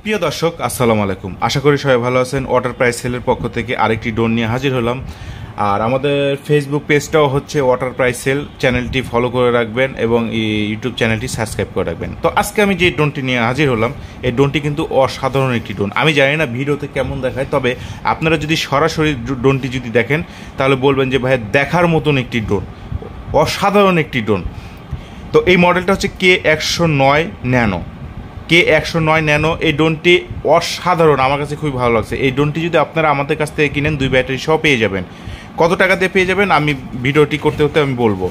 প্রিয় দর্শক আসসালামু আলাইকুম, আশা করি সবাই ভালো আছেন। ওয়াটার প্রাইস সেলের পক্ষ থেকে আরেকটি ড্রোন নিয়ে হাজির হলাম। আর আমাদের ফেসবুক পেজটাও হচ্ছে ওয়াটার প্রাইস সেল, চ্যানেলটি ফলো করে রাখবেন এবং ইউটিউব চ্যানেলটি সাবস্ক্রাইব করে রাখবেন। তো আজকে আমি যে ড্রোনটি নিয়ে হাজির হলাম, এই ড্রোনটি কিন্তু অসাধারণ একটি ড্রোন। আমি জানি না ভিডিওতে কেমন দেখায়, তবে আপনারা যদি সরাসরি ড্রোনটি যদি দেখেন তাহলে বলবেন যে ভাই দেখার মতন একটি ড্রোন, অসাধারণ একটি ড্রোন। তো এই মডেলটা হচ্ছে K109 ন্যানো। K109 ন্যানো এই ড্রোনটি অসাধারণ, আমার কাছে খুবই ভালো লাগছে। এই ড্রোনটি যদি আপনারা আমাদের কাছ থেকে কিনেন 2 ব্যাটারি সহ পেয়ে যাবেন। কত টাকা দিয়ে পেয়ে যাবেন আমি ভিডিওটি করতে করতে আমি বলবো।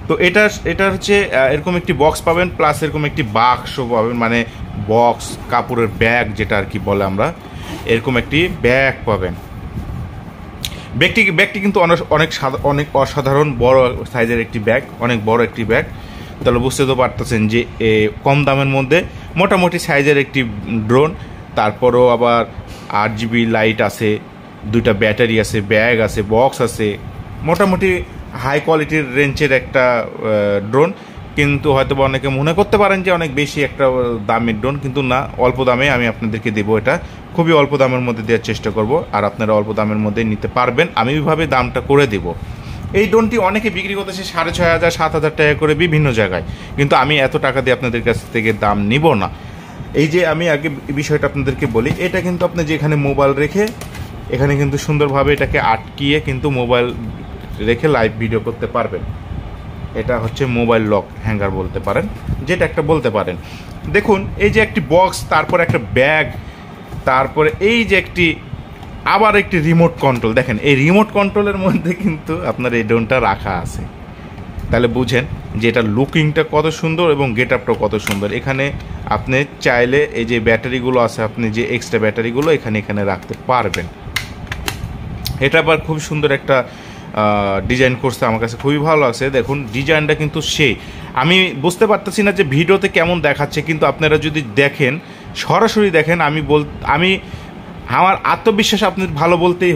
তো এটা হচ্ছে এরকম একটি বক্স পাবেন, প্লাস এরকম একটি বাক্স পাবেন, মানে বক্স কাপড়ের ব্যাগ যেটা আর কি বলে আমরা, এরকম একটি ব্যাগ পাবেন। ব্যাগটি কিন্তু অনেক অসাধারণ বড় সাইজের একটি ব্যাগ, অনেক বড় একটি ব্যাগ। তাহলে বুঝতে তো পারতেছেন যে কম দামের মধ্যে মোটামুটি সাইজের একটি ড্রোন। তারপরও আবার 8GB লাইট আছে, 2টা ব্যাটারি আছে, ব্যাগ আছে, বক্স আছে, মোটামুটি হাই কোয়ালিটির রেঞ্জের একটা ড্রোন। কিন্তু হয়তো অনেকে মনে করতে পারেন যে অনেক বেশি একটা দামের ড্রোন, কিন্তু না, অল্প দামে আমি আপনাদেরকে দেবো। এটা খুবই অল্প দামের মধ্যে দেওয়ার চেষ্টা করব, আর আপনারা অল্প দামের মধ্যে নিতে পারবেন, আমি ওইভাবে দামটা করে দেবো। এই ড্রোনটি অনেকে বিক্রি করতেছে 6,500 7,000 টাকা করে বিভিন্ন জায়গায়, কিন্তু আমি এত টাকা দিয়ে আপনাদের কাছ থেকে দাম নিব না। এই যে আমি আগে বিষয়টা আপনাদেরকে বলি, এটা কিন্তু আপনি যেখানে মোবাইল রেখে এখানে কিন্তু সুন্দরভাবে এটাকে আটকিয়ে কিন্তু মোবাইল রেখে লাইভ ভিডিও করতে পারবেন। এটা হচ্ছে মোবাইল লক হ্যাঙ্গার বলতে পারেন, যেটা একটা বলতে পারেন। দেখুন এই যে একটি বক্স, তারপর একটা ব্যাগ, তারপরে এই যে আবার একটি রিমোট কন্ট্রোল। দেখেন এই রিমোট কন্ট্রোলের মধ্যে কিন্তু আপনার এই ড্রোনটা রাখা আছে। তাহলে বুঝেন যে এটা লুকিংটা কত সুন্দর এবং গেট আপটাও কত সুন্দর। এখানে আপনি চাইলে এই যে ব্যাটারিগুলো আছে, আপনি যে এক্সট্রা ব্যাটারিগুলো এখানে রাখতে পারবেন। এটা আবার খুব সুন্দর একটা ডিজাইন করছে, আমার কাছে খুবই ভালো লাগছে। দেখুন ডিজাইনটা কিন্তু আমি বুঝতে পারতেছি না যে ভিডিওতে কেমন দেখাচ্ছে, কিন্তু আপনারা যদি দেখেন, সরাসরি দেখেন, আমি আমার আত্মবিশ্বাস আপনার ভালো বলতেই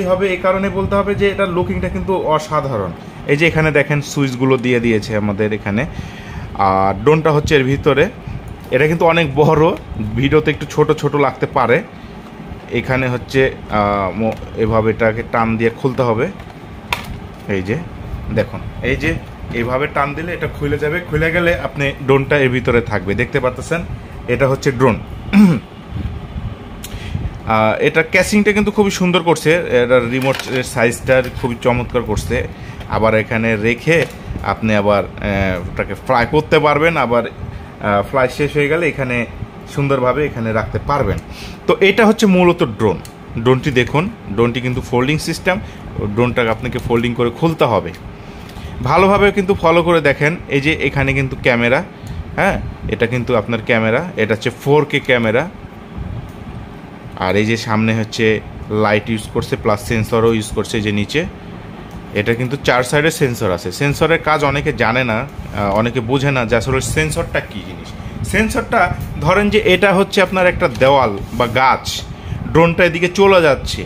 হবে। এই কারণে বলতে হবে যে এটার লুকিংটা কিন্তু অসাধারণ। এই যে এখানে দেখেন সুইচগুলো দিয়ে দিয়েছে আমাদের এখানে। আর ড্রোনটা হচ্ছে এর ভিতরে, এটা কিন্তু অনেক বড়, ভিডিওতে একটু ছোট ছোট লাগতে পারে। এখানে হচ্ছে এভাবে এটাকে টান দিয়ে খুলতে হবে। এই যে দেখুন, এই যে এইভাবে টান দিলে এটা খুলে যাবে, খুলে গেলে আপনি ড্রোনটা এর ভিতরে থাকবে। দেখতে পাচ্ছেন এটা হচ্ছে ড্রোন। এটা ক্যাসিংটা কিন্তু খুবই সুন্দর করছে, এটা রিমোট সাইজটা খুবই চমৎকার করছে। আবার এখানে রেখে আপনি আবার ওটাকে ফ্লাই করতে পারবেন, আবার ফ্লাই শেষ হয়ে গেলে এখানে সুন্দরভাবে এখানে রাখতে পারবেন। তো এটা হচ্ছে মূলত ড্রোনটি দেখুন, ড্রোনটি কিন্তু ফোল্ডিং সিস্টেম। ড্রোনটাকে আপনাকে ফোল্ডিং করে খুলতে হবে, ভালোভাবে কিন্তু ফলো করে দেখেন। এই যে এখানে কিন্তু ক্যামেরা, হ্যাঁ এটা কিন্তু আপনার ক্যামেরা, এটা হচ্ছে 4K ক্যামেরা। আর এই যে সামনে হচ্ছে লাইট ইউজ করছে, প্লাস সেন্সরও ইউজ করছে। যে নিচে এটা কিন্তু 4 সাইডে সেন্সর আছে। সেন্সরের কাজ অনেকে জানে না, অনেকে বোঝে না যে আসলে সেন্সরটা কী জিনিস। সেন্সরটা ধরেন যে এটা হচ্ছে আপনার একটা দেওয়াল বা গাছ, ড্রোনটা এদিকে চলে যাচ্ছে,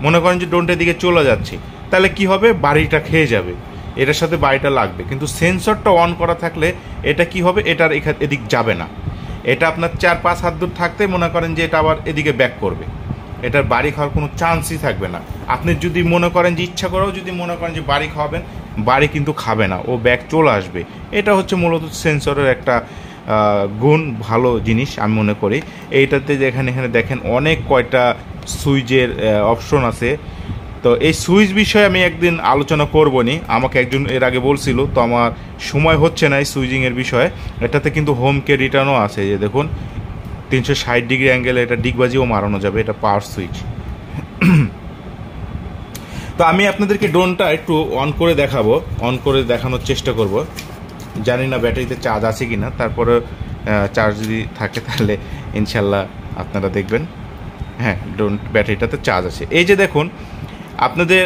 মনে করেন যে ড্রোনটা এদিকে চলে যাচ্ছে, তাহলে কি হবে, বাড়িটা খেয়ে যাবে, এটার সাথে বাড়িটা লাগবে। কিন্তু সেন্সরটা অন করা থাকলে এটা কি হবে, এটার এদিক যাবে না। এটা আপনার 4-5 হাত দূর থাকতে মনে করেন যে এটা আবার এদিকে ব্যাক করবে, এটার বাড়ি খাওয়ার কোনো চান্সই থাকবে না। আপনি যদি মনে করেন যে ইচ্ছা করেও যদি মনে করেন যে বাড়ি খাওয়াবেন, বাড়ি কিন্তু খাবে না, ও ব্যাক চলে আসবে। এটা হচ্ছে মূলত সেন্সরের একটা গুণ, ভালো জিনিস আমি মনে করি। এইটাতে যে এখানে দেখেন অনেক কয়টা সুইচের অপশন আছে। তো এই সুইচ বিষয়ে আমি একদিন আলোচনা করবো নি, আমাকে একজন এর আগে বলছিল, তো আমার সময় হচ্ছে না এই সুইচিংয়ের বিষয়ে। এটাতে কিন্তু হোমকে রিটার্নও আছে, যে দেখুন 360 ডিগ্রি অ্যাঙ্গেলে এটা ডিগবাজিও মারানো যাবে, এটা পাওয়ার সুইচ। তো আমি আপনাদেরকে ড্রোনটা একটু অন করে দেখাবো, অন করে দেখানোর চেষ্টা করব। জানি না ব্যাটারিতে চার্জ আছে কি না, তারপরে চার্জ যদি থাকে তাহলে ইনশাল্লাহ আপনারা দেখবেন। হ্যাঁ, ড্রোন ব্যাটারিটাতে চার্জ আছে। এই যে দেখুন, আপনাদের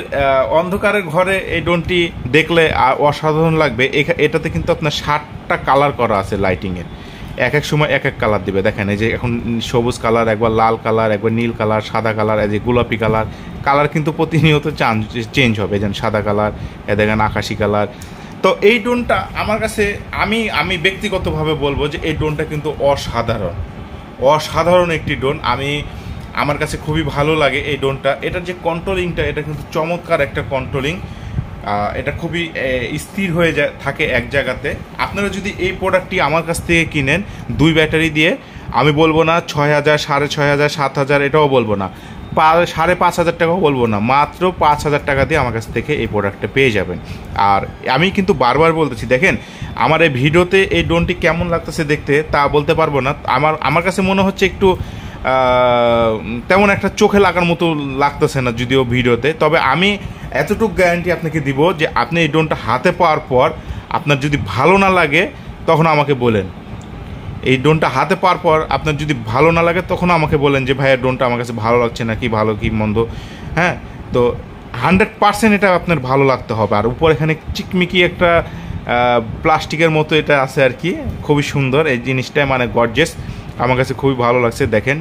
অন্ধকারের ঘরে এই ড্রোনটি দেখলে অসাধারণ লাগবে। এটাতে কিন্তু আপনার 7টা কালার করা আছে লাইটিংয়ের, এক এক সময় এক এক কালার দিবে। দেখেন এই যে এখন সবুজ কালার, একবার লাল কালার, একবার নীল কালার, সাদা কালার, এই যে গোলাপি কালার কিন্তু প্রতিনিয়ত চেঞ্জ হবে। যেন সাদা কালার, এ দেখেন আকাশি কালার। তো এই ড্রোনটা আমার কাছে, আমি ব্যক্তিগতভাবে বলবো যে এই ড্রোনটা কিন্তু অসাধারণ, অসাধারণ একটি ড্রোন। আমার কাছে খুবই ভালো লাগে এই ড্রোনটা। এটার যে কন্ট্রোলিংটা, এটা কিন্তু চমৎকার একটা কন্ট্রোলিং। এটা খুবই স্থির হয়ে থাকে এক জায়গাতে। আপনারা যদি এই প্রোডাক্টটি আমার কাছ থেকে কিনেন 2 ব্যাটারি দিয়ে, আমি বলবো না 6,000, 6,500, 7,000, এটাও বলবো না, 5,500 টাকাও বলবো না, মাত্র 5,000 টাকা দিয়ে আমার কাছ থেকে এই প্রোডাক্টটা পেয়ে যাবেন। আর আমি কিন্তু বারবার বলতেছি, দেখেন আমার এই ভিডিওতে এই ড্রোনটি কেমন লাগতেছে দেখতে তা বলতে পারবো না। আমার কাছে মনে হচ্ছে একটু তেমন একটা চোখে লাগার মতো লাগতেছে না যদিও ভিডিওতে। তবে আমি এতটুকু গ্যারান্টি আপনাকে দিব যে আপনি এই ড্রোনটা হাতে পাওয়ার পর আপনার যদি ভালো না লাগে তখন আমাকে বলেন। এই ড্রোনটা হাতে পাওয়ার পর আপনার যদি ভালো না লাগে তখন আমাকে বলেন যে ভাইয়া ড্রোনটা আমার কাছে ভালো লাগছে না, কি ভালো কি মন্দ। হ্যাঁ, তো 100% এটা আপনার ভালো লাগতে হবে। আর উপর এখানে চিকমিকি একটা প্লাস্টিকের মতো এটা আছে আর কি, খুবই সুন্দর এই জিনিসটা, মানে গর্জিয়াস। আমার কাছে খুবই ভালো লাগছে, দেখেন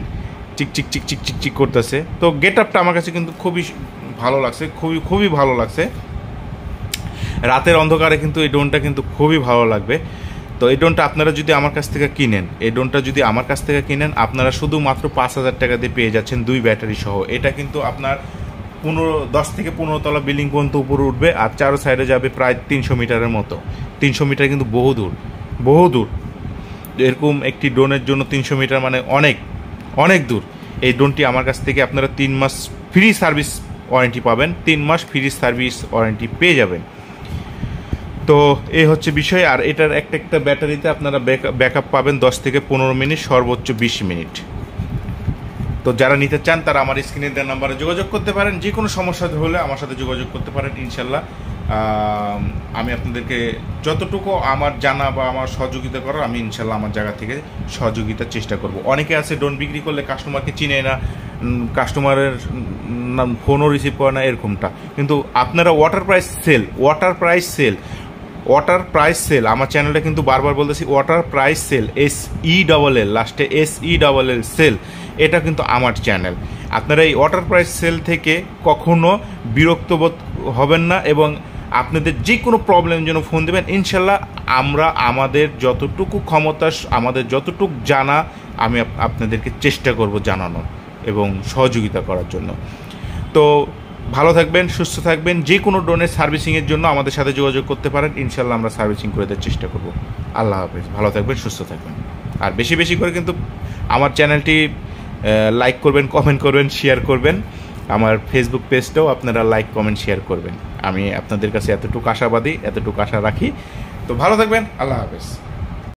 চিক চিক চিক চিক চিক চিক করতেছে। তো গেট আপটা আমার কাছে কিন্তু খুবই ভালো লাগছে, খুবই ভালো লাগছে। রাতের অন্ধকারে কিন্তু এই ড্রোনটা কিন্তু খুবই ভালো লাগবে। তো এই ড্রোনটা আপনারা যদি আমার কাছ থেকে কিনেন, আপনারা শুধুমাত্র 5,000 টাকা দিয়ে পেয়ে যাচ্ছেন 2 ব্যাটারি সহ। এটা কিন্তু আপনার 10 থেকে 15 তলা বিল্ডিং পর্যন্ত উপরে উঠবে, আর চারো সাইডে যাবে প্রায় 300 মিটারের মতো। 300 মিটার কিন্তু বহু দূর। এরকম একটি ড্রোনের জন্য 300 মিটার মানে অনেক দূর। এই ড্রোনটি আমার কাছ থেকে আপনারা 3 মাস ফ্রি সার্ভিস ওয়ারেন্টি পাবেন, 3 মাস ফ্রি সার্ভিস ওয়ারেন্টি পেয়ে যাবেন। তো এই হচ্ছে বিষয়। আর এটার একটা ব্যাটারিতে আপনারা ব্যাকআপ পাবেন 10 থেকে 15 মিনিট, সর্বোচ্চ 20 মিনিট। তো যারা নিতে চান তারা আমার স্ক্রিনে দেওয়া নাম্বারে যোগাযোগ করতে পারেন। যে কোনো সমস্যা হলে আমার সাথে যোগাযোগ করতে পারেন। ইনশাল্লাহ আমি আপনাদেরকে যতটুকু আমার জানা বা আমার সহযোগিতা করার, আমি ইনশাল্লাহ আমার জায়গা থেকে সহযোগিতার চেষ্টা করব। অনেকে আছে ড্রোন বিক্রি করলে কাস্টমারকে চিনে না, কাস্টমারের ফোনও রিসিভ করে না, এরকমটা। কিন্তু আপনারা ওয়াটার প্রাইস সেল আমার চ্যানেলটা কিন্তু বারবার বলতেছি, ওয়াটার প্রাইস সেল, SELL লাস্টে SELL সেল, এটা কিন্তু আমার চ্যানেল। আপনারা এই ওয়াটার প্রাইস সেল থেকে কখনো বিরক্ত বোধ হবেন না, এবং আপনাদের যে কোনো প্রবলেম জন্য ফোন দেবেন। ইনশাল্লাহ আমরা আমাদের যতটুকু ক্ষমতা, আমাদের যতটুকু জানা, আমি আপনাদেরকে চেষ্টা করব জানানোর এবং সহযোগিতা করার জন্য। তো ভালো থাকবেন, সুস্থ থাকবেন। যে কোনো ড্রোনের সার্ভিসিংয়ের জন্য আমাদের সাথে যোগাযোগ করতে পারেন। ইনশাল্লাহ আমরা সার্ভিসিং করে দেওয়ার চেষ্টা করব। আল্লাহ হাফেজ, ভালো থাকবেন, সুস্থ থাকবেন। আর বেশি করে কিন্তু আমার চ্যানেলটি লাইক করবেন, কমেন্ট করবেন, শেয়ার করবেন। আমার ফেসবুক পেজটাও আপনারা লাইক, কমেন্ট, শেয়ার করবেন। আমি আপনাদের কাছে এতটুকু আশাবাদী, এতটুকু আশা রাখি। তো ভালো থাকবেন, আল্লাহ হাফেজ।